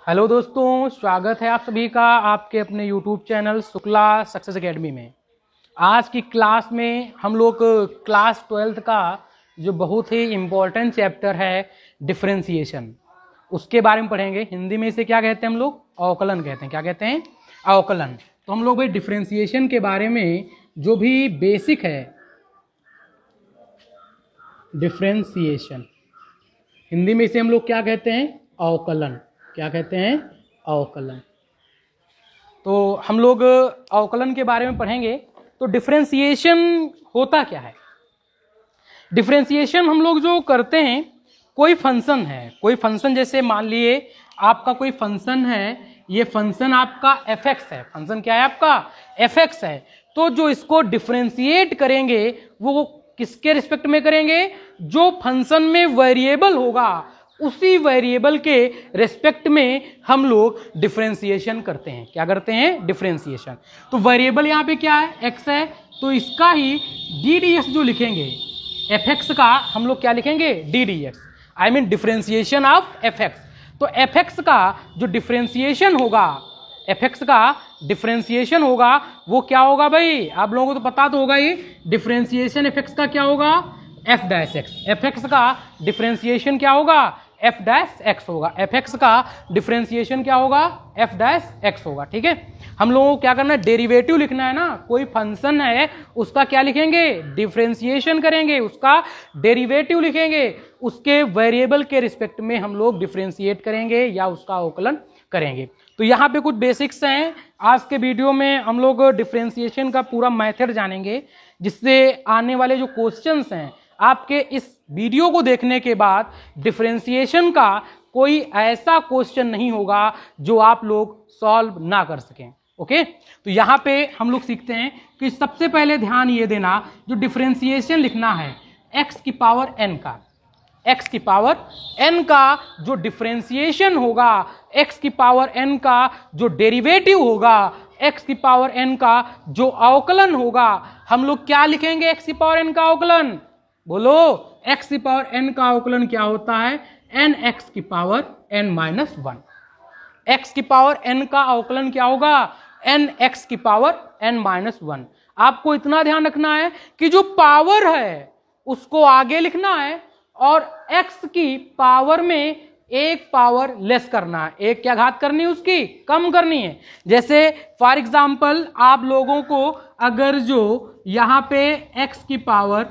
Hello दोस्तों, स्वागत है आप सभी का आपके अपने YouTube channel Shukla success academy में। आज की क्लास में हम लोग क्लास 12th का जो बहुत ही इम्पोर्टेंट चैप्टर है डिफरेंशिएशन, उसके बारे में पढ़ेंगे। हिंदी में इसे क्या कहते हैं हम लोग? अवकलन कहते हैं। क्या कहते हैं? अवकलन। तो हम लोग भाई डिफरेंशिएशन के बारे में जो भी बेसिक है, डिफरेंशिएशन हिंदी में इसे हम लोग क्या कहते हैं? अवकलन। क्या कहते हैं? अवकलन। तो हम लोग अवकलन के बारे में पढ़ेंगे। तो डिफरेंशिएशन होता क्या है? डिफरेंशिएशन हम लोग जो करते हैं, कोई फंक्शन है, कोई फंक्शन जैसे मान लिए आपका कोई फंक्शन है, ये फंक्शन आपका fx है। फंक्शन क्या है आपका? fx है। तो जो इसको डिफरेंशिएट करेंगे वो किसके रिस्पेक्ट में करेंगे? जो फंक्शन में वेरिएबल होगा उसी वेरिएबल के रेस्पेक्ट में हम लोग डिफरेंशिएशन करते हैं। क्या करते हैं? डिफरेंशिएशन। तो वेरिएबल यहाँ पे क्या है? x है। तो इसका ही ddx जो लिखेंगे, fx का हम लोग क्या लिखेंगे? ddx, I mean differentiation of fx। तो fx का जो डिफरेंशिएशन होगा, fx का डिफरेंशिएशन होगा वो क्या होगा भाई? आप लोगों को तो पता तो होगा ही, डिफरेंशिएशन fx का क्या होगा? f dash x। fx का डिफरेंशिएशन क्या होगा? f डैश x होगा। fx का डिफरेंशिएशन क्या होगा? f डैश x होगा। ठीक है, हम लोगों को क्या करना है? डेरिवेटिव लिखना है ना। कोई फंक्शन है उसका क्या लिखेंगे? डिफरेंशिएशन करेंगे, उसका डेरिवेटिव लिखेंगे, उसके वेरिएबल के रिस्पेक्ट में हम लोग डिफरेंशिएट करेंगे या उसका अवकलन करेंगे। तो यहाँ पे कुछ बेसिक्स हैं। आज के वीडियो में हम लोग डिफरेंशिएशन का पूरा मेथड जानेंगे, जिससे आने वाले जो क्वेश्चंस हैं आपके इस वीडियो को देखने के बाद डिफरेंशिएशन का कोई ऐसा क्वेश्चन नहीं होगा जो आप लोग सॉल्व ना कर सकें। ओके, तो यहाँ पे हम लोग सीखते हैं कि सबसे पहले ध्यान ये देना, जो डिफरेंशिएशन लिखना है x की पावर n का, x की पावर n का जो डिफरेंशिएशन होगा, x की पावर n का जो डेरिवेटिव होगा, x की पावर n का जो अवकलन होगा, हम लोग क्या लिखेंगे? x की पावर n का अवकलन। बोलो, x की पावर n का अवकलन क्या होता है? nx की पावर n माइनस 1। x की पावर n का अवकलन क्या होगा? nx की पावर n माइनस 1। आपको इतना ध्यान रखना है कि जो पावर है उसको आगे लिखना है और x की पावर में एक पावर लेस करना है। एक क्या घात करनी है? उसकी कम करनी है। जैसे फॉर एग्जाम्पल आप लोगों को अगर जो यहाँ पे x की पावर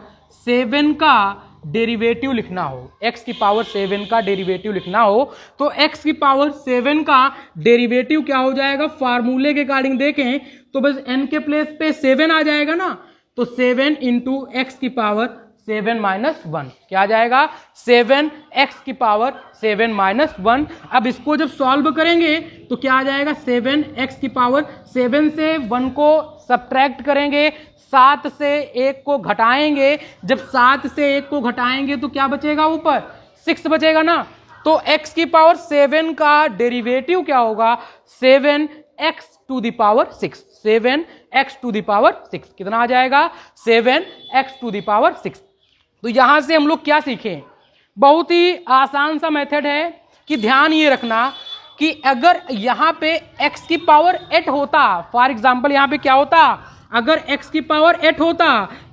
7 का डेरिवेटिव लिखना हो, x की पावर 7 का डेरिवेटिव लिखना हो, तो x की पावर 7 का डेरिवेटिव क्या हो जाएगा? फार्मूले के अकॉर्डिंग देखें तो बस n के प्लेस पे 7 आ जाएगा ना। तो 7 इंटू एक्स की पावर 7 माइनस 1 क्या आ जाएगा? 7x की पावर 7 माइनस 1। अब इसको जब सॉल्व करेंगे तो क्या आ जाएगा? 7x की पावर 7 से 1 को सब्ट्रैक्ट करेंगे, 7 से 1 को घटाएंगे। जब 7 से 1 को घटाएंगे तो क्या बचेगा? ऊपर 6 बचेगा ना। तो x की पावर 7 का डेरिवेटिव क्या होगा? 7x to the power 6। 7x to the power 6 कितना आ जाएगा? 7x to the power 6। तो यहां से हम लोग क्या सीखें? बहुत ही आसान सा मेथड है कि ध्यान ये रखना कि अगर यहां पे x की पावर 8 होता, फॉर एग्जांपल यहां पे क्या होता? अगर x की पावर 8 होता,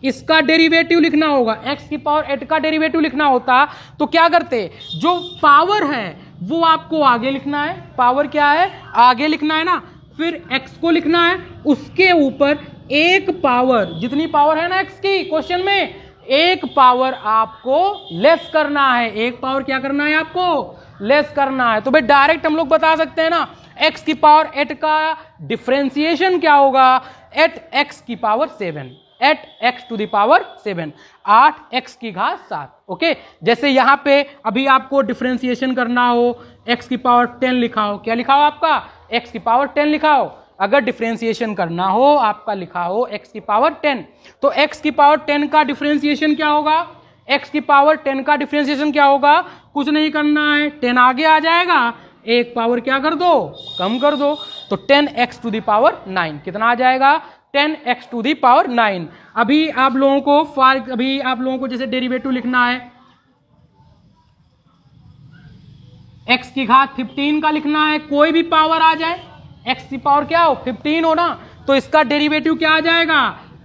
इसका डेरिवेटिव लिखना होगा, x की पावर 8 का डेरिवेटिव लिखना होता, तो क्या करते? जो पावर है वो आपको आगे लिखना है। पावर क्या है? आगे लिखना है ना। फिर x को लिखना है, उसके ऊपर एक पावर, जितनी पावर है ना x की क्वेश्चन में, एक पावर आपको लेस करना है। एक पावर क्या करना है? आपको लेस करना है। तो भाई डायरेक्ट हम लोग बता सकते हैं ना, x की पावर 8 का डिफरेंशिएशन क्या होगा? 8x की power 7, 8x to the power 7, 8x की घात 7। ओके, जैसे यहां पे अभी आपको डिफरेंशिएशन करना हो, x की पावर 10 लिखा हो, क्या लिखा हो आपका? x की पावर 10 लिखा हो। अगर डिफरेंशिएशन करना हो आपका लिखा हो x की पावर 10, तो x की पावर 10 का डिफरेंशिएशन क्या होगा? x की पावर 10 का डिफरेंशिएशन क्या होगा? कुछ नहीं करना है, 10 आगे आ जाएगा, एक पावर क्या कर दो? कम कर दो। तो 10x टू द पावर 9 कितना आ जाएगा? 10x to the power 9। अभी आप लोगों को जैसे डेरिवेटिव लिखना है, x की घात 15 का लिखना है, कोई भी पावर आ जाए, x की पावर क्या हो 15 हो ना, तो इसका डेरिवेटिव क्या आ जाएगा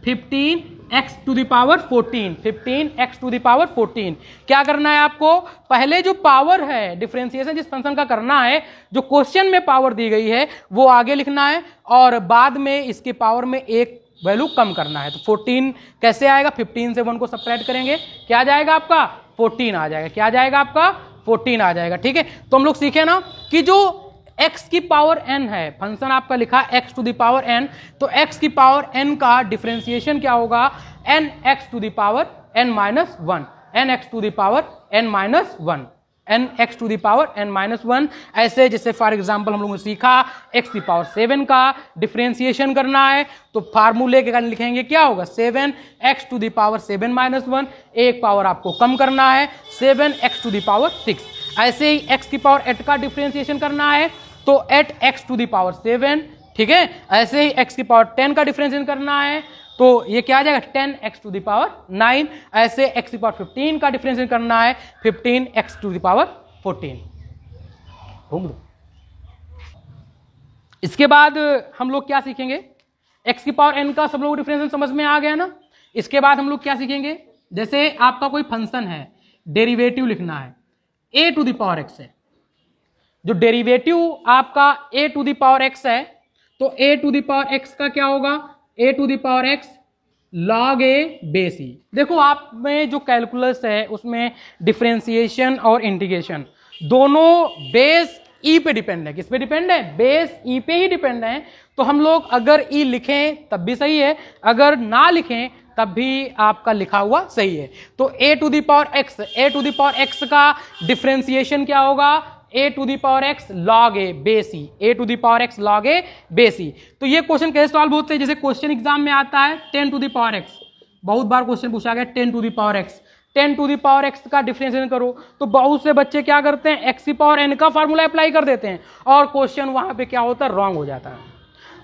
15x to the power 14, 15x to the power 14। क्या करना है आपको, पहले जो पावर है डिफरेंशिएशन जिस फंक्शन का करना है, जो क्वेश्चन में पावर दी गई है वो आगे लिखना है और बाद में इसके पावर में एक वैल्यू कम करना है। तो 14 कैसे आएगा, 15 से 1 को सब्ट्रैक्ट करेंगे, क्या आ जाएगा आपका 14 आ जाएगा, क्या आ जाएगा आपका 14 आ जाएगा। ठीक है, तो हम लोग सीखे ना कि जो x की पावर n है, फंक्शन आपका लिखा x to the power n, तो x की पावर n का डिफरेंशिएशन क्या होगा nx to the power n minus 1, nx to the power n minus 1, nx to the power n minus 1। ऐसे जैसे फॉर एग्जांपल हम लोगों ने सीखा x की पावर 7 का डिफरेंशिएशन करना है, तो फार्मूले के कारण लिखेंगे क्या होगा 7x to the power 7 minus 1, एक पावर आपको कम करना है 7x टू द पावर 6। ऐसे ही x की पावर 8 का डिफरेंशिएशन करना है तो 8x टू द पावर 7, ठीक है। ऐसे ही x की पावर 10 का डिफरेंशिएशन करना है तो ये क्या आ जाएगा 10x टू द पावर 9। ऐसे x की पावर 15 का डिफरेंशिएशन करना है 15x टू द पावर 14। इसके बाद हम लोग क्या सीखेंगे, x की पावर n का सब लोग डिफरेंशिएशन समझ में आ गया ना। इसके बाद हम लोग क्या सीखेंगे, जैसे आपका कोई फंक्शन है, डेरिवेटिव लिखना है, a to the power x है, जो डेरिवेटिव आपका a to the power x है तो a to the power x का क्या होगा a to the power x log a base e। देखो आप में जो कैलकुलस है उसमें डिफरेंशिएशन और इंटीग्रेशन दोनों बेस e पे डिपेंड है। किस पे डिपेंड है, बेस e पे ही डिपेंड है। तो हम लोग अगर e लिखें तब भी सही है, अगर ना लिखें तब भी आपका लिखा हुआ सही है। तो a to the power x का डिफरेंशिएशन क्या होगा a to the power x log a base e, a to the power x log a base e। तो ये क्वेश्चन कैसे सॉल्व होते हैं, जैसे क्वेश्चन एग्जाम में आता है 10 टू द पावर x, बहुत बार क्वेश्चन पूछा गया 10 to the power x, 10 to the power x का डिफरेंशिएशन करो, तो बहुत से बच्चे क्या करते हैं x की पावर n का फार्मूला अप्लाई कर देते हैं और क्वेश्चन वहां पे क्या होता है रॉन्ग हो जाता है।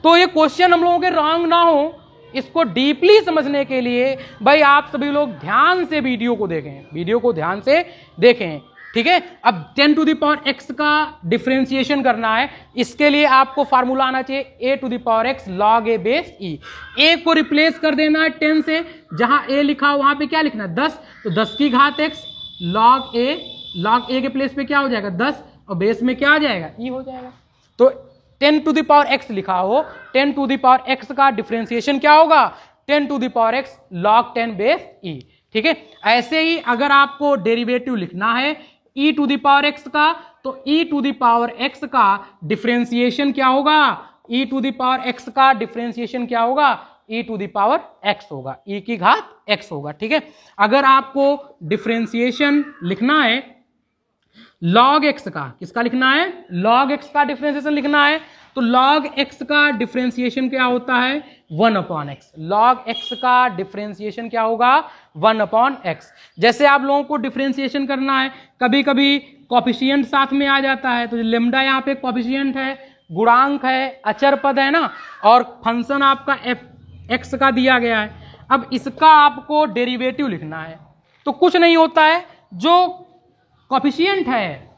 तो ये क्वेश्चन हम लोगों के रॉन्ग ना हो, इसको डीपली समझने के लिए भाई आप सभी लोग ध्यान से वीडियो को देखें, वीडियो को ध्यान से देखें, ठीक है। अब 10 टू द पावर x का डिफरेंशिएशन करना है, इसके लिए आपको फार्मूला आना चाहिए a to the power x log a base e। a को रिप्लेस कर देना है 10 से, जहां a लिखा हो वहां पे क्या लिखना है 10, तो 10 की घात x log a के प्लेस पे क्या हो जाएगा 10 और बेस में क्या आ जाएगा e हो जाएगा। तो 10 टू द पावर x लिखा हो, 10 टू द पावर x का डिफरेंशिएशन क्या होगा 10 to the power x log 10 base e, ठीक है। ऐसे ही अगर आपको डेरिवेटिव लिखना है e to the power x का, तो e to the power x का डिफरेंशिएशन क्या होगा, e to the power x का डिफरेंशिएशन क्या होगा e to the power x होगा, e की घात x होगा, ठीक है। अगर आपको डिफरेंशिएशन लिखना है log x का, किसका लिखना है log x का डिफरेंशिएशन लिखना है, तो log x का डिफरेंशिएशन क्या होता है 1/x, log x का डिफरेंशिएशन क्या होगा 1/x। जैसे आप लोगों को डिफरेंशिएशन करना है, कभी कभी कॉफिशिएंट साथ में आ जाता है, तो लेमडा यहाँ पे कॉफिशिएंट है, गुणांक है, अचर पद है ना, और फंक्शन आपका x का दिया गया है। अब इसका आपको डेरिवेटिव लिखना है, तो कुछ नहीं होता है, जो कॉफिशिएंट है,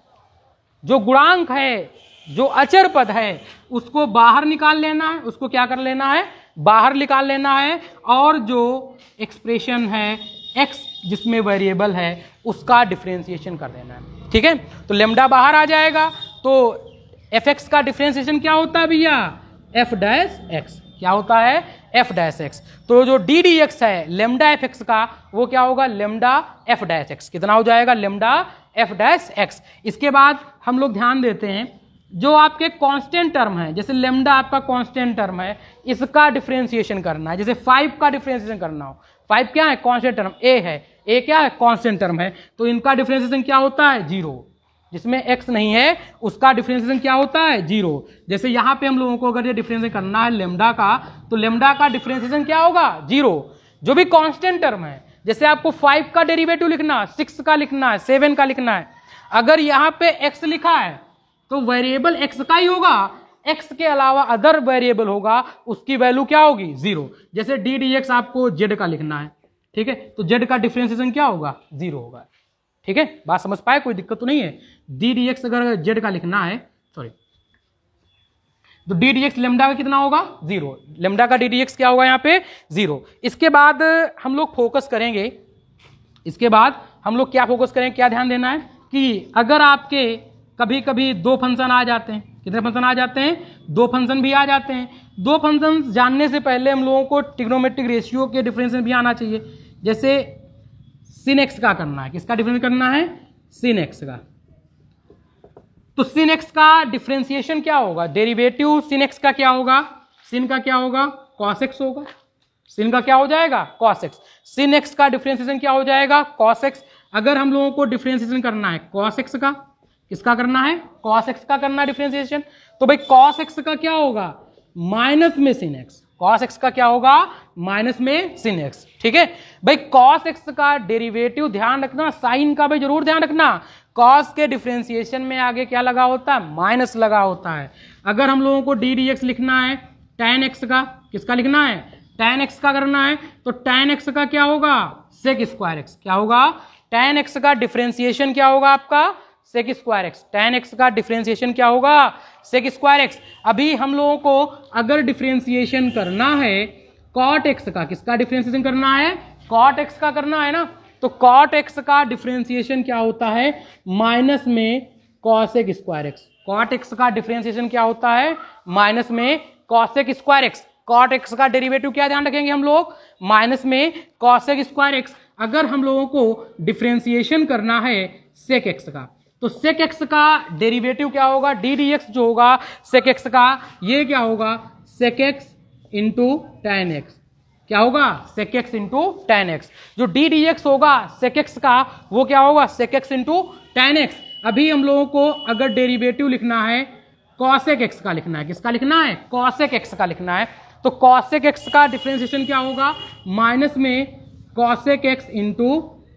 जो गुणांक है, जो अचर पद है, उसको बाहर निकाल लेना है, उसको क्या कर लेना है बाहर निकाल लेना है, और जो एक्सप्रेशन है x जिसमें वेरिएबल है उसका डिफरेंशिएशन कर देना है, ठीक है। तो लेमडा बाहर आ जाएगा, तो fx का डिफरेंशिएशन क्या होता है भैया f डैश x, क्या होता है f डैश x। तो जो d dx है लेमडा fx का वो क्या होगा लेमडा f डैश x, कितना हो जाएगा लेमडा f डैश x। इसके बाद हम लोग ध्यान देते हैं जो आपके कांस्टेंट टर्म है, जैसे लेमडा आपका कांस्टेंट टर्म है, इसका डिफरेंशिएशन करना है। जैसे 5 का डिफरेंशिएशन करना हो, 5 क्या है कांस्टेंट टर्म, a है, a क्या है कांस्टेंट टर्म है, तो इनका डिफरेंशिएशन क्या होता है 0, जिसमें x नहीं है उसका डिफरेंशिएशन क्या होता है 0। जैसे यहाँ पे हम लोगों को अगर ये डिफरेंशिएशन करना है लेमडा का, तो लेमडा का डिफरेंशिएशन क्या होगा 0, जो भी कांस्टेंट टर्म है। जैसे आपको 5 का डेरिवेटिव लिखना है, 6 का लिखना है, 7 का लिखना है, अगर यहाँ पे x लिखा है तो वेरिएबल x का ही होगा, x के अलावा अदर वेरिएबल होगा उसकी वैल्यू क्या होगी 0। जैसे d dx आपको z का लिखना है, ठीक है, तो z का डिफरेंशिएशन क्या होगा 0 होगा, ठीक है, बात समझ पाए, कोई दिक्कत तो नहीं है। डी डी एक्स अगर जेड का लिखना है, सॉरी, तो डी डी एक्स लेमडा का कितना होगा 0, लेमडा का डी डी एक्स क्या होगा यहाँ पे 0। इसके बाद हम लोग फोकस करेंगे, इसके बाद हम लोग क्या फोकस करेंगे, क्या ध्यान देना है कि अगर आपके कभी कभी 2 फंक्शन आ जाते हैं, कितने फंक्शन आ जाते हैं, 2 फंक्शन भी आ जाते हैं। 2 फंक्शन जानने से पहले हम लोगों को ट्रिग्नोमेट्रिक रेशियो के डिफरेंशियल भी आना चाहिए। जैसे sin x का करना है, किसका डिफरेंस करना है, sin x का। तो sin x का डिफरेंशिएशन क्या होगा, डेरिवेटिव sin x का क्या होगा, sin का क्या होगा, cos x होगा, sin का क्या हो जाएगा, cos x। sin x का डिफरेंशिएशन क्या हो जाएगा, cos x। अगर हम लोगों को डिफरेंशिएशन करना है cos x का, किसका करना है, cos x का करना है डिफरेंशिएशन, तो भाई cos x का क्या होगा, माइनस में sin x, cos x का क्या होगा, माइनस में sin x। ठीक है भाई, cos x का डेरिवेटिव ध्यान रखना, sin का भी जरूर ध्यान रखना, cos के डिफरेंशिएशन में आगे क्या लगा होता है, माइनस लगा होता है। अगर हम लोगों को डी डी एक्स लिखना है tan x का, किसका लिखना है, tan x का करना है, तो tan x का क्या होगा, sec स्क्वायर x, क्या होगा, tan x का डिफरेंशिएशन क्या होगा आपका, sec square x, tan x का डिफरेंशिएशन क्या होगा, sec स्क्वायर x। अभी हम लोगों को अगर डिफरेंशिएशन करना है cot x का, किसका डिफरेंशिएशन करना है, cot x का करना है ना, तो cot x का डिफरेंशिएशन क्या होता है, माइनस में cosec square x। cot x का डिफरेंशिएशन क्या होता है, माइनस में cosec square x। cot x का डेरिवेटिव क्या ध्यान रखेंगे हम लोग, माइनस में cosec स्क्वायर x। अगर हम लोगों को डिफरेंशिएशन करना है sec x का, तो sec x का डेरिवेटिव क्या होगा, डी डी एक्स जो होगा sec x का, ये क्या होगा, sec x into tan x, क्या होगा, sec x into tan x। जो डी डी एक्स होगा sec x का, वो क्या होगा, sec x into tan x। अभी हम लोगों को अगर डेरिवेटिव लिखना है cosec x का लिखना है, किसका लिखना है, cosec x का लिखना है, तो cosec x का डिफरेंशिएशन क्या होगा, माइनस में cosec x into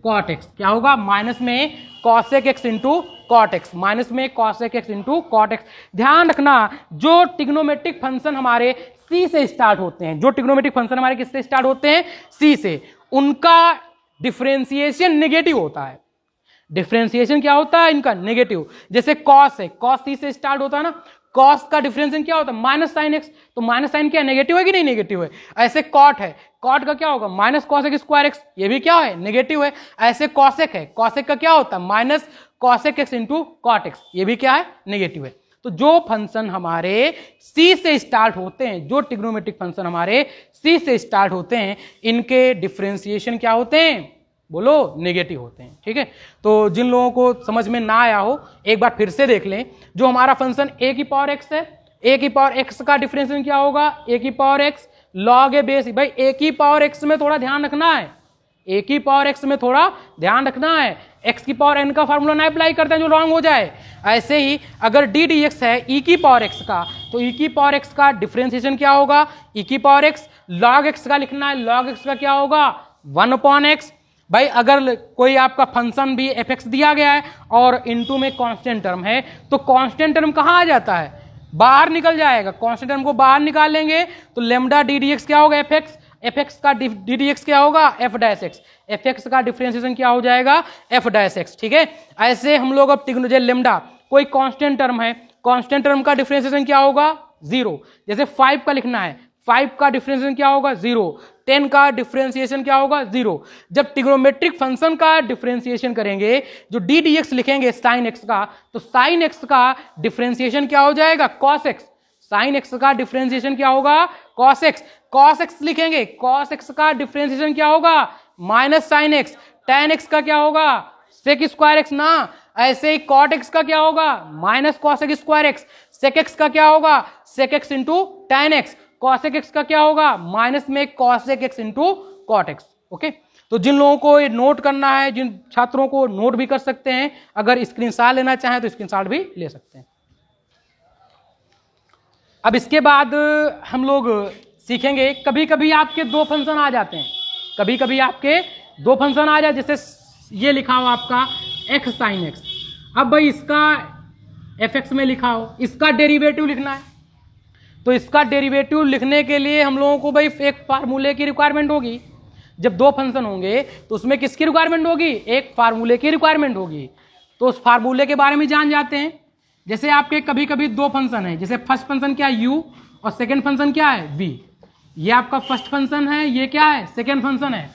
cot x, क्या होगा, माइनस में cosec x into cot x, minus में cosec x into cot x। ध्यान रखना, जो ट्रिग्नोमेट्रिक फंक्शन हमारे c से स्टार्ट होते हैं, जो ट्रिग्नोमेट्रिक फंक्शन हमारे किससे स्टार्ट होते हैं, c से, उनका डिफरेंशिएशन नेगेटिव होता है। डिफरेंशिएशन क्या होता है इनका, नेगेटिव। जैसे cos है, cos c से स्टार्ट होता है ना, cos का डिफरेंशिएशन क्या होता है, माइनस साइन x, तो माइनस साइन क्या नेगेटिव है कि नहीं नेगेटिव है। ऐसे cot है, cot का क्या होगा, माइनस cosec स्क्वायर x, ये भी क्या है, नेगेटिव है। ऐसे cosec है, cosec का क्या होता है, minus cosec x into cot x, ये भी क्या है, नेगेटिव है। तो जो फंक्शन हमारे c से स्टार्ट होते हैं, जो ट्रिग्नोमेट्रिक फंक्शन हमारे c से स्टार्ट होते हैं, इनके डिफरेंशिएशन क्या होते हैं, बोलो, नेगेटिव होते हैं। ठीक है, तो जिन लोगों को समझ में ना आया हो एक बार फिर से देख लें। जो हमारा फंक्शन a की पावर x है, a की पावर x का डिफरेंशिएशन क्या होगा, a की power x log a base. भाई a की पावर x में थोड़ा ध्यान रखना है, a की पावर x में थोड़ा ध्यान रखना है, x की पावर n का फार्मूला ना अप्लाई करते हैं जो रॉन्ग हो जाए। ऐसे ही अगर डी डी एक्स है e की पावर x का, तो e की पावर x का डिफरेंशिएशन क्या होगा, e की पावर x log x का लिखना है, log x का क्या होगा, 1/x। भाई अगर कोई आपका फंक्शन भी fx दिया गया है और इनटू में कांस्टेंट टर्म है, तो कांस्टेंट टर्म कहाँ आ जाता है, बाहर निकल जाएगा। कांस्टेंट टर्म को बाहर निकालेंगे तो लेमडा डी डी एक्स क्या होगा, fx का डी डी एक्स क्या होगा, f डैश एक्स, fx का डिफरेंशिएशन क्या हो जाएगा, f डैश एक्स। ठीक है, ऐसे हम लोग अब टिग्नोजे लेमडा, कोई कांस्टेंट टर्म है, कांस्टेंट टर्म का डिफरेंशिएशन क्या होगा, 0। जैसे 5 का लिखना है, 5 का डिफरेंशिएशन क्या होगा, 0। 10 का डिफरेंशिएशन क्या होगा, 0। जब ट्रिग्नोमेट्रिक फंक्शन का डिफरेंशिएशन करेंगे, जो डी डी एक्स लिखेंगे साइन x का, तो साइन x का डिफरेंशिएशन क्या हो जाएगा, cos x। साइन x का डिफरेंशिएशन क्या होगा, cos x। cos x लिखेंगे, cos x का डिफरेंशिएशन क्या होगा, minus sine x। tan x का क्या होगा, sec स्क्वायर x ना। ऐसे ही cot x का क्या होगा, minus cosec square x। sec x का क्या होगा, sec x into tan x। cosec x का क्या होगा, माइनस में cosec x into cot x। Okay, तो जिन लोगों को ये नोट करना है, जिन छात्रों को नोट भी कर सकते हैं, अगर स्क्रीनशॉट लेना चाहें तो स्क्रीनशॉट भी ले सकते हैं। अब इसके बाद हम लोग सीखेंगे, कभी कभी आपके 2 फंक्शन आ जाते हैं, कभी कभी आपके 2 फंक्शन आ जाए, जैसे ये लिखा हो आपका x sin x। अब भाई इसका fx में लिखा हो, इसका डेरिवेटिव लिखना है, तो इसका डेरिवेटिव लिखने के लिए हम लोगों को भाई एक फार्मूले की रिक्वायरमेंट होगी। जब दो फंक्शन होंगे तो उसमें किसकी रिक्वायरमेंट होगी, एक फार्मूले की रिक्वायरमेंट होगी। तो उस फार्मूले के बारे में जान जाते हैं। जैसे आपके कभी कभी दो फंक्शन है, जैसे फर्स्ट फंक्शन क्या है u और सेकंड फंक्शन क्या है v। ये आपका फर्स्ट फंक्शन है, ये क्या है सेकंड फंक्शन है।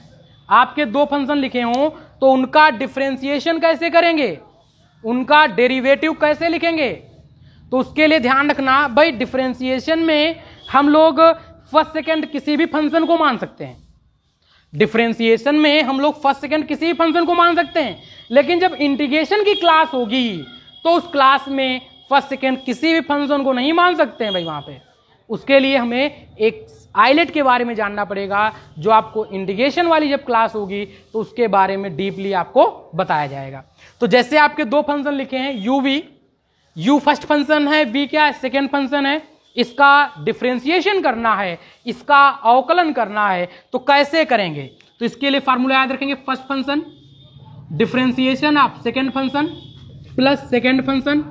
आपके दो फंक्शन लिखे हों तो उनका डिफरेंशिएशन कैसे करेंगे, उनका डेरिवेटिव कैसे लिखेंगे। तो उसके लिए ध्यान रखना भाई, डिफरेंशिएशन में हम लोग फर्स्ट सेकंड किसी भी फंक्शन को मान सकते हैं। डिफरेंशिएशन में हम लोग फर्स्ट सेकंड किसी भी फंक्शन को मान सकते हैं, लेकिन जब इंटीग्रेशन की क्लास होगी तो उस क्लास में फर्स्ट सेकंड किसी भी फंक्शन को नहीं मान सकते हैं भाई। वहां पे उसके लिए हमें एक आइलेट के बारे में जानना पड़ेगा, जो आपको इंटीग्रेशन वाली जब क्लास होगी तो उसके बारे में डीपली आपको बताया जाएगा। तो जैसे आपके दो फंक्शन लिखे हैं u v, u first function है, v क्या है सेकंड फंक्शन है। इसका डिफरेंशिएशन करना है, इसका अवकलन करना है, तो कैसे करेंगे। तो इसके लिए फार्मूला याद रखेंगे, first function differentiation of second function plus second function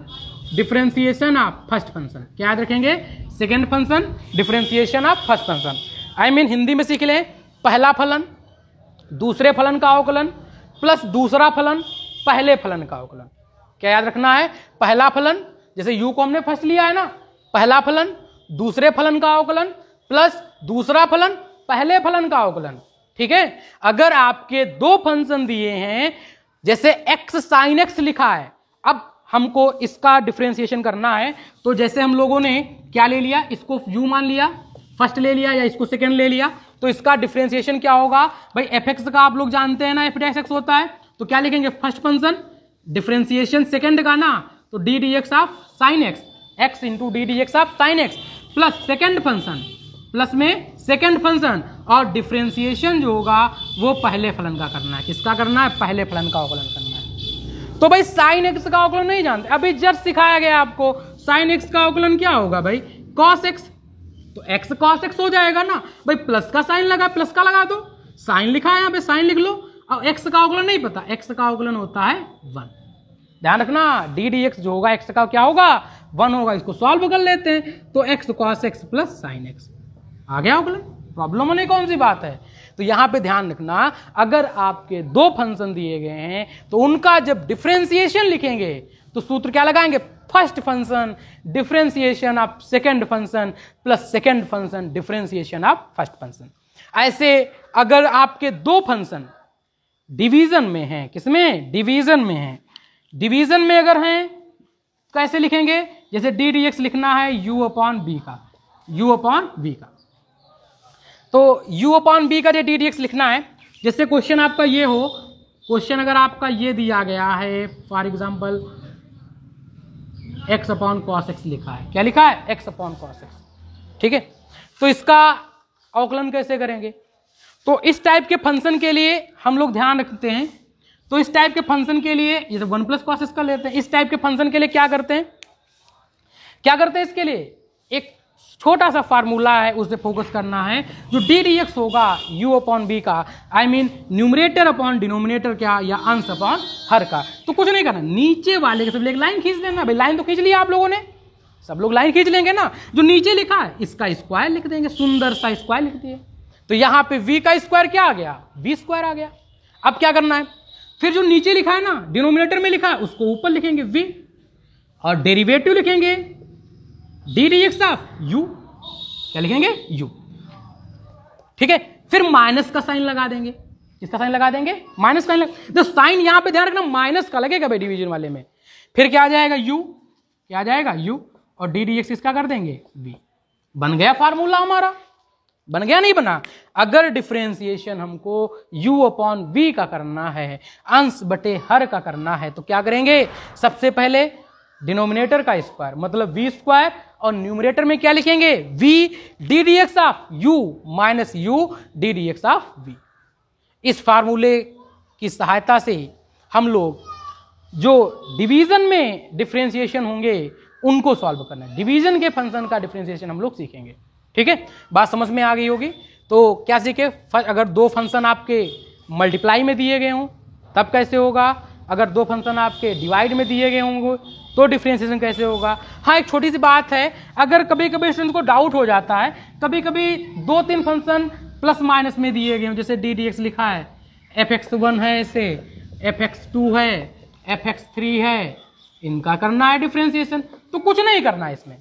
differentiation of first function. क्या याद रखेंगे, second function differentiation of first function. I mean Hindi में सीख लें, पहला फलन दूसरे फलन का अवकलन प्लस दूसरा फलन पहले फलन का अवकलन। क्या याद रखना है, पहला फलन जैसे u को हमने फर्स्ट लिया है ना, पहला फलन दूसरे फलन का अवकलन प्लस दूसरा फलन पहले फलन का अवकलन। ठीक है, अगर आपके दो फंक्शन दिए हैं, जैसे x sin x लिखा है, अब हमको इसका डिफरेंशिएशन करना है, तो जैसे हम लोगों ने क्या ले लिया, इसको u मान लिया फर्स्ट ले लिया या इसको सेकंड ले लिया, तो इसका डिफरेंशिएशन क्या होगा भाई, fx का आप लोग जानते हैं ना f(x) होता है, तो क्या लिखेंगे फर्स्ट फंक्शन डिफरेंशिएशन सेकंड का ना, तो d dx of sin x, x into D D x of sine x plus second function plus में सेकेंड फंक्शन, और डिफरेंशिएशन जो होगा वो पहले फलन का करना है। किसका करना है, पहले फलन का अवकलन करना है। तो भाई साइन एक्स का अवकलन नहीं जानते, अभी जस्ट सिखाया गया आपको। साइन एक्स का अवकलन क्या होगा भाई, कॉस एक्स, तो एक्स कॉस एक्स हो जाएगा ना भाई। प्लस का साइन लगा, प्लस का लगा दो, साइन लिखा है यहाँ पे साइन लिख लो। और एक्स का अवकलन नहीं पता, एक्स का अवकलन होता है 1। ध्यान रखना, डी डी एक्स जो होगा एक्स का क्या होगा 1 होगा। इसको सॉल्व कर लेते हैं, तो x cos x plus sin x आ गया अवकलन। प्रॉब्लम होने कौन सी बात है। तो यहां पे ध्यान रखना, अगर आपके दो फंक्शन दिए गए हैं तो उनका जब डिफरेंशिएशन लिखेंगे तो सूत्र क्या लगाएंगे, first function differentiation of second function plus second function differentiation of first function. ऐसे अगर आपके दो फंक्शन डिवीजन में हैं, किसमें, डिवीजन में हैं, डिवीजन में अगर हैं कैसे लिखेंगे, जैसे डी डी एक्स लिखना है u अपॉन बी का, u अपॉन बी का, तो u अपॉन बी का डी डी एक्स लिखना है। जैसे क्वेश्चन आपका ये हो, क्वेश्चन अगर आपका ये दिया गया है for example x upon cos x लिखा है, क्या लिखा है x अपॉन कॉस एक्स। ठीक है, तो इसका अवकलन कैसे करेंगे। तो इस टाइप के फंक्शन के लिए हम लोग ध्यान रखते हैं, तो इस टाइप के फंक्शन के लिए ये तो 1 प्लस कॉस एक्स का लेते हैं। इस टाइप के फंक्शन के लिए क्या करते हैं, इसके लिए एक छोटा सा फार्मूला है, उसे फोकस करना है। जो डी डी एक्स होगा u अपॉन बी का, I mean numerator upon denominator क्या, या अंश अपॉन हर का। तो कुछ नहीं करना, नीचे वाले के सब एक लाइन खींच देना भाई। लाइन तो खींच लिया आप लोगों ने, सब लोग लाइन खींच लेंगे ना। जो नीचे लिखा है इसका स्क्वायर लिख देंगे, सुंदर सा स्क्वायर लिख दिए। तो यहाँ पे v का स्क्वायर क्या आ गया, b स्क्वायर आ गया। अब क्या करना है, फिर जो नीचे लिखा है ना, डिनोमिनेटर में लिखा है, उसको ऊपर लिखेंगे v, और डेरिवेटिव लिखेंगे D D x of u, क्या लिखेंगे u। ठीक है, फिर माइनस का साइन लगा देंगे। किसका साइन लगा देंगे, माइनस का साइन। तो साइन यहां पे ध्यान रखना माइनस का लगेगा भाई डिवीजन वाले में। फिर क्या आ जाएगा u, क्या आ जाएगा u, और डी डी एक्स इसका कर देंगे v। बन गया फार्मूला हमारा, बन गया नहीं बना। अगर डिफरेंशिएशन हमको u अपॉन v का करना है, अंश बटे हर का करना है, तो क्या करेंगे, सबसे पहले डिनोमिनेटर का स्क्वायर मतलब v स्क्वायर, और न्यूमरेटर में क्या लिखेंगे v D D x of u minus u D D x of v। इस फार्मूले की सहायता से हम लोग जो डिवीजन में डिफरेंशिएशन होंगे उनको सॉल्व करना है। डिवीजन के फंक्शन का डिफरेंशिएशन हम लोग सीखेंगे। ठीक है, बात समझ में आ गई होगी। तो क्या सीखे, अगर दो फंक्शन आपके मल्टीप्लाई में दिए गए हों तब कैसे होगा, अगर दो फंक्शन आपके डिवाइड में दिए गए होंगे तो डिफरेंशिएशन कैसे होगा। हाँ, एक छोटी सी बात है, अगर कभी कभी स्टूडेंट को डाउट हो जाता है, कभी कभी 2-3 फंक्शन प्लस माइनस में दिए गए, जैसे डी डी एक्स लिखा है, fx1 है, ऐसे fx2 है, fx3 है, इनका करना है डिफ्रेंसिएशन। तो कुछ नहीं करना है इसमें,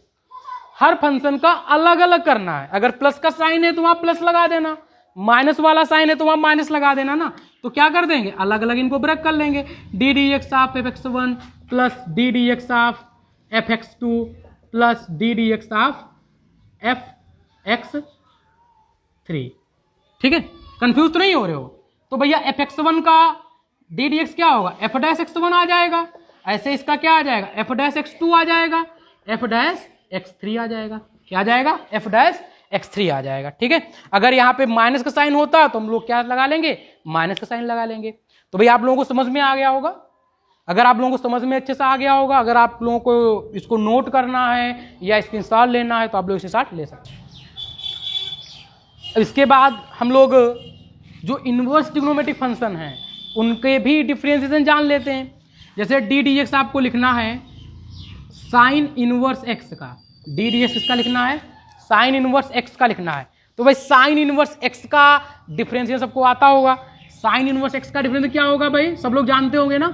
हर फंक्शन का अलग अलग करना है। अगर प्लस का साइन है तो वहां प्लस लगा देना, माइनस वाला साइन है तो वहां माइनस लगा देना ना। तो क्या कर देंगे, अलग अलग इनको ब्रेक कर लेंगे। D D x of fx1 plus D D x of fx2 plus D D x of fx3। ठीक है, कंफ्यूज तो नहीं हो रहे हो? तो भैया fx1 का डी डी एक्स क्या होगा, f डैश x1 आ जाएगा, ऐसे इसका क्या आ जाएगा, f डैश x2 आ जाएगा, f डैश x3 आ जाएगा। क्या आ जाएगा, f डैश x3 आ जाएगा। ठीक है, अगर यहाँ पे माइनस का साइन होता तो हम लोग क्या लगा लेंगे, माइनस का साइन लगा लेंगे। तो भैया आप लोगों को समझ में आ गया होगा। अगर आप लोगों को समझ में अच्छे से आ गया होगा, अगर आप लोगों को इसको नोट करना है या स्क्रीनशॉट लेना है तो आप लोग स्क्रीनशॉट ले सकते हैं। इसके बाद हम लोग जो इनवर्स ट्रिग्नोमेट्रिक फंक्शन हैं उनके भी डिफरेंशिएशन जान लेते हैं। जैसे डी डी एक्स आपको लिखना है साइन इनवर्स एक्स का, डी डी एक्स किसका लिखना है, साइन इनवर्स एक्स का लिखना है। तो भाई साइन इनवर्स एक्स का डिफरेंशिएशन सबको आता होगा। साइन इनवर्स एक्स का डिफरेंशिएशन क्या होगा भाई, सब लोग जानते होंगे ना,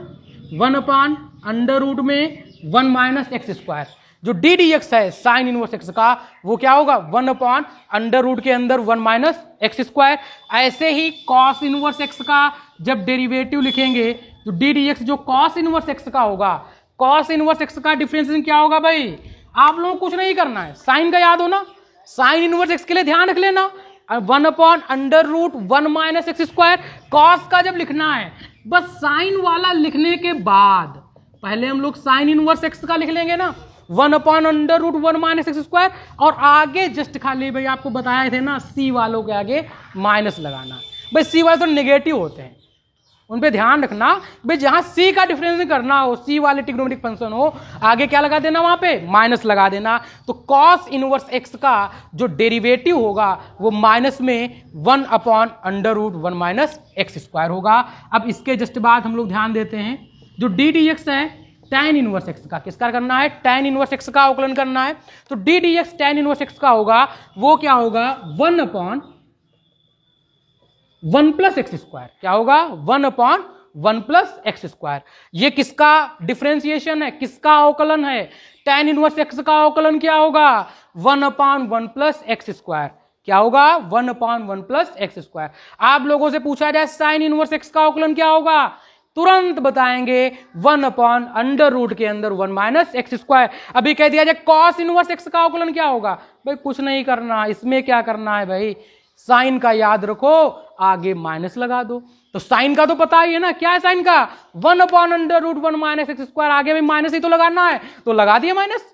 1/√1 में 1 माइनस एक्स स्क्वायर। जो डी डी एक्स है साइन इनवर्स एक्स का वो क्या होगा, 1/√1 के अंदर 1 माइनस एक्स स्क्वायर। ऐसे ही कॉस इनवर्स एक्स का जब डेरिवेटिव लिखेंगे तो डी डी एक्स जो कॉस इनवर्स एक्स का होगा, कॉस इनवर्स एक्स का डिफरेंशिएशन क्या होगा भाई, आप लोगों को कुछ नहीं करना है, साइन का याद हो ना, साइन इनवर्स एक्स के लिए ध्यान रख लेना, 1/√1 माइनस एक्स स्क्वायर। कॉस का जब लिखना है बस साइन वाला लिखने के बाद पहले हम लोग साइन इनवर्स एक्स का लिख लेंगे ना, 1/√1 माइनस एक्स स्क्वायर, और आगे जस्ट खाली भाई आपको बताए थे ना सी वालों के आगे माइनस लगाना। भाई सी वाले तो नेगेटिव होते हैं, उन पे ध्यान रखना भाई, जहां सी का डिफरेंस करना हो, सी वाले ट्रिग्नोमेट्रिक फंक्शन हो, आगे क्या लगा देना, वहां पे माइनस लगा देना। तो कॉस इनवर्स एक्स का जो डेरिवेटिव होगा वो माइनस में 1/√1 माइनस एक्स स्क्वायर होगा। अब इसके जस्ट बाद हम लोग ध्यान देते हैं जो डी डी एक्स है tan इनवर्स एक्स का, किसका करना है, tan इनवर्स एक्स का अवकलन करना है। तो D D x tan inverse x का होगा, वो क्या होगा, 1/1 प्लस एक्स स्क्वायर। क्या होगा, 1/1 प्लस एक्स स्क्वायर। ये किसका डिफरेंशिएशन है, किसका अवकलन है, tan इनवर्स एक्स का अवकलन क्या होगा, 1/1 प्लस एक्स स्क्वायर। क्या होगा, 1/1 प्लस एक्स स्क्वायर। आप लोगों से पूछा जाए साइन इनवर्स एक्स का अवकलन क्या होगा, तुरंत बताएंगे 1/√1 के अंदर 1 माइनस एक्स स्क्वायर। अभी कह दिया जाए कॉस इनवर्स एक्स का अवकलन क्या होगा, भाई कुछ नहीं करना, इसमें क्या करना है भाई, साइन का याद रखो, आगे माइनस लगा दो। तो साइन का तो पता ही है ना, क्या है साइन का, 1/√1 माइनस एक्स स्क्वायर, आगे भी माइनस ही तो लगाना है, तो लगा दिया माइनस।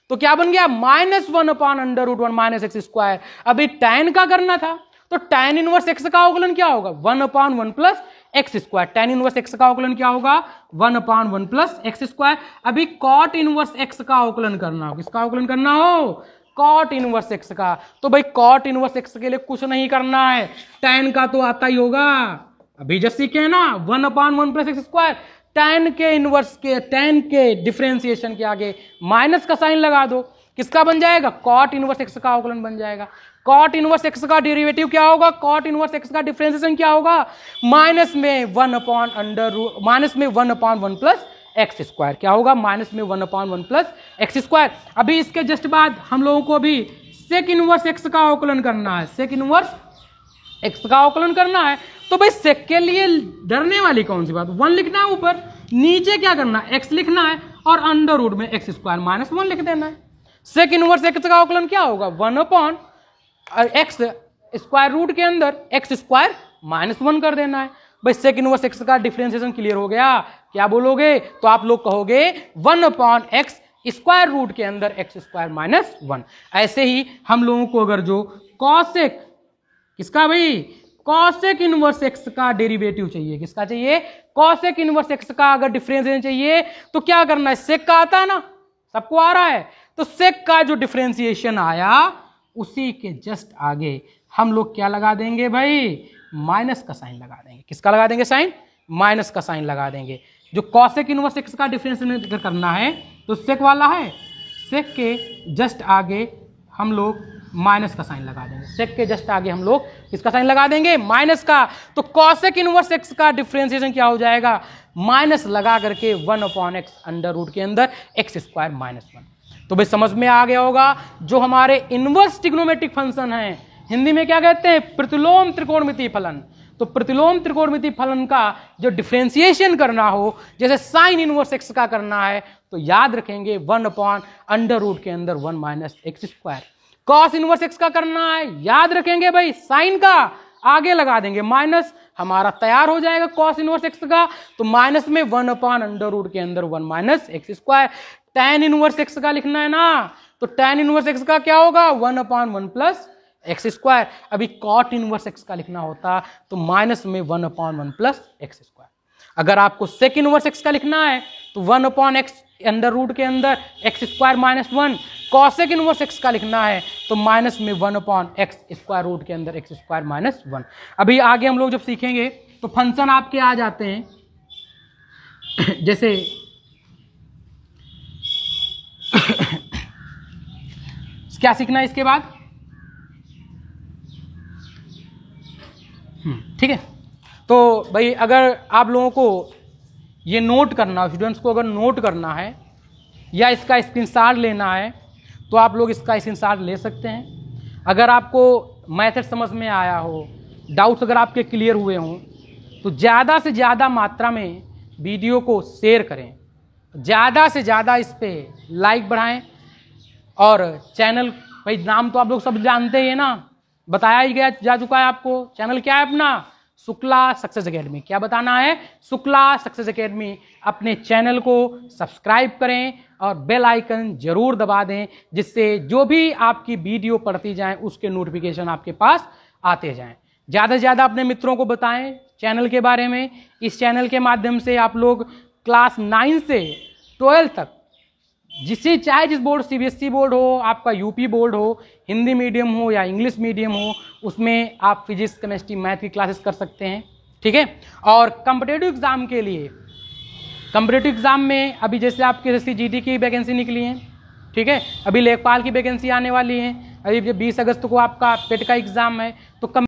तो क्या बन गया, -1/√1 माइनस एक्स स्क्वायर। अभी tan का करना था, तो tan इनवर्स एक्स का अवकलन क्या होगा, 1/1 plus x square. tan inverse x का अवकलन क्या होगा, 1/1 प्लस एक्स स्क्वायर। अभी cot इनवर्स एक्स का अवकलन करना हो, किसका अवकलन करना हो, cot इनवर्स एक्स का। तो भाई cot इनवर्स एक्स के लिए कुछ नहीं करना है, tan का तो आता ही होगा, अभी जैसे सीखे ना 1/1 प्लस एक्स स्क्वायर। tan के इनवर्स के, tan के डिफरेंशिएशन के आगे माइनस का साइन लगा दो, किसका बन जाएगा, cot इनवर्स एक्स का अवकलन बन जाएगा। cot इनवर्स एक्स का डेरिवेटिव क्या होगा, cot इनवर्स एक्स का डिफरेंशिएशन क्या होगा, माइनस में 1/1 प्लस एक्स स्क्वायर। क्या होगा, माइनस में 1/1 प्लस एक्स स्क्वायर। अभी इसके जस्ट बाद हम लोगों को अभी सेक इनवर्स एक्स का अवकलन करना है, सेक इनवर्स एक्स का अवकलन करना है। तो भाई सेक के लिए डरने वाली कौन सी बात, 1 लिखना है ऊपर, नीचे क्या करना है, एक्स लिखना है, और अंडर में एक्स स्क्वायर माइनस 1 लिख देना है। सेक इनवर्स एक्स का अवकलन क्या होगा, 1/x स्क्वायर रूट के अंदर एक्स स्क्वायर -1 कर देना है। भाई सेक इनवर्स एक्स का डिफरेंशिएशन क्लियर हो गया, क्या बोलोगे, तो आप लोग कहोगे 1/x स्क्वायर रूट के अंदर एक्स स्क्वायर -1। ऐसे ही हम लोगों को अगर जो कॉसेक, किसका भाई, कॉसेक इनवर्स एक्स का डेरिवेटिव चाहिए, किसका चाहिए, कॉसेक इनवर्स एक्स का अगर डिफरेंशिएशन चाहिए तो क्या करना है, सेक का आता है ना, सबको आ रहा है, तो सेक का जो डिफरेंशिएशन आया उसी के जस्ट आगे हम लोग क्या लगा देंगे भाई, माइनस का साइन लगा देंगे। किसका लगा देंगे साइन, माइनस का साइन लगा देंगे। जो कॉसेक इनवर्स एक्स का डिफरेंशिएशन करना है तो सेक वाला है, सेक के जस्ट आगे हम लोग माइनस का साइन लगा देंगे। सेक के जस्ट आगे हम लोग किसका साइन लगा देंगे? माइनस का। तो कॉसेक इनवर्स एक्स का डिफरेंशिएशन क्या हो जाएगा? माइनस लगा करके 1/x अंडर रूट के अंदर x स्क्वायर माइनस 1। तो भाई समझ में आ गया होगा, जो हमारे इनवर्स ट्रिग्नोमेट्रिक फंक्शन है हिंदी में क्या कहते हैं? प्रतिलोम त्रिकोणमितीय फलन। तो प्रतिलोम त्रिकोणमितीय फलन का जो डिफरेंशिएशन करना हो, जैसे साइन इनवर्स एक्स का करना है, तो याद रखेंगे 1/√, के अंदर 1 - x square. Cos inverse x का करना है, याद रखेंगे भाई साइन का आगे लगा देंगे माइनस, हमारा तैयार हो जाएगा कॉस इनवर्स एक्स का। तो माइनस में 1/√, के अंदर 1 - x square. tan inverse x का लिखना है ना, तो tan इनवर्स एक्स का क्या होगा? 1/1 + x स्क्वायर। अभी cot इनवर्स एक्स का लिखना होता तो माइनस में 1/1 + x स्क्वायर। अगर आपको सेक इनवर्स एक्स का लिखना है तो 1/x अंडर रूट के अंदर x square minus 1। Cosec inverse x का लिखना है तो माइनस में 1/x स्क्वायर रूट के अंदर x स्क्वायर माइनस 1। अभी आगे हम लोग जब सीखेंगे तो फंक्शन आपके आ जाते हैं जैसे क्या सीखना है इसके बाद? ठीक है। तो भाई अगर आप लोगों को ये नोट करना, स्टूडेंट्स को अगर नोट करना है या इसका स्क्रीनशॉट लेना है तो आप लोग इसका स्क्रीनशॉट ले सकते हैं। अगर आपको मैथड समझ में आया हो, डाउट्स अगर आपके क्लियर हुए हों, तो ज़्यादा से ज़्यादा मात्रा में वीडियो को शेयर करें, ज़्यादा से ज़्यादा इस पर लाइक बढ़ाएं, और चैनल भाई नाम तो आप लोग सब जानते ही है ना, बताया ही गया जा चुका है आपको। चैनल क्या है अपना? Shukla success academy. क्या बताना है? Shukla success academy. अपने चैनल को सब्सक्राइब करें और बेल आइकन जरूर दबा दें, जिससे जो भी आपकी वीडियो पढ़ती जाए उसके नोटिफिकेशन आपके पास आते जाएं। ज़्यादा से ज़्यादा अपने मित्रों को बताएं चैनल के बारे में। इस चैनल के माध्यम से आप लोग क्लास 9 से 12 तक जिसे चाहे जिस बोर्ड, CBSE बोर्ड हो, आपका UP बोर्ड हो, हिंदी मीडियम हो या इंग्लिश मीडियम हो, उसमें आप फिजिक्स, केमिस्ट्री, मैथ की क्लासेस कर सकते हैं। ठीक है। और कॉम्पिटिटिव एग्जाम के लिए, कॉम्पिटिटिव एग्जाम में अभी जैसे आपके SSC GD की वैकेंसी निकली है, ठीक है, अभी लेखपाल की वैकेंसी आने वाली है, अभी 20 अगस्त को आपका पेट का एग्जाम है, तो